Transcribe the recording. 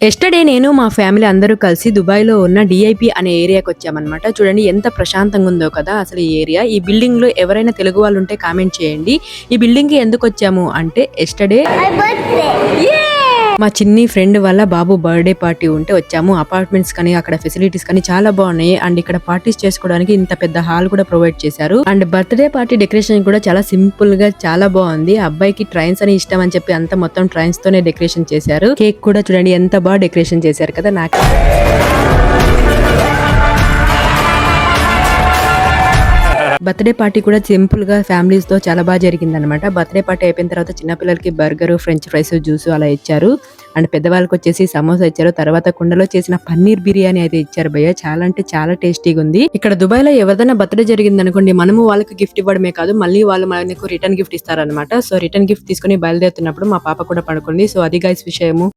Yesterday నేను మా family అందరూ కలిసి దుబాయ్‌లో ఉన్న డీఐపీ అనే ఏరియాకి వచ్చామన్నమాట. చూడండి ఎంత ప్రశాంతంగా ఉందో కదా అసలు ఈ ఏరియా. ఈ బిల్డింగ్‌లో ఎవరైనా తెలుగు వాళ్ళు ఉంటే కామెంట్ చేయండి. ఈ బిల్డింగ్‌కి ఎందుకొచ్చాము అంటే ఎస్టర్డే మా చిన్ని ఫ్రెండ్ వాళ్ళ బాబు బర్త్‌డే పార్టీ ఉంటే వచ్చాము. అపార్ట్మెంట్స్ కానీ అక్కడ ఫెసిలిటీస్ కానీ చాలా బాగున్నాయి. అండ్ ఇక్కడ పార్టీస్ చేసుకోవడానికి ఇంత పెద్ద హాల్ కూడా ప్రొవైడ్ చేశారు. అండ్ బర్త్‌డే పార్టీ డెకరేషన్ కూడా చాలా సింపుల్ గా చాలా బాగుంది. అబ్బాయికి ట్రైన్స్ అని ఇష్టం అని చెప్పి అంత మొత్తం ట్రైన్స్ తోనే డెకరేషన్ చేశారు. కేక్ కూడా చూడండి ఎంత బాగా డెకరేషన్ చేశారు కదా. నాకు బర్త్‌డే పార్టీ కూడా సింపుల్ గా ఫ్యామిలీస్ తో చాలా బాగా జరిగిందనమాట. బర్త్‌డే పార్టీ అయిపోయిన తర్వాత చిన్న పిల్లలకి బర్గర్, ఫ్రెంచ్ ఫ్రైస్, జ్యూస్ అలా ఇచ్చారు. అండ్ పెద్దవాళ్ళకి వచ్చేసి సమోసా ఇచ్చారు. తర్వాత కుండలో చేసిన పన్నీర్ బిర్యానీ అయితే ఇచ్చారు భయ్య. చాలా అంటే చాలా టేస్టీగా ఉంది. ఇక్కడ దుబాయ్ లో ఎవరిదైనా బర్త్‌డే జరిగింది అనుకోండి, మనము వాళ్ళకి గిఫ్ట్ ఇవ్వడమే కాదు మళ్ళీ వాళ్ళు మనకు రిటర్న్ గిఫ్ట్ ఇస్తారనమాట. సో రిటర్న్ గిఫ్ట్ తీసుకుని బయలుదేరుతున్నప్పుడు మా పాప కూడా పడుకుంది. సో అది గైస్ విషయము.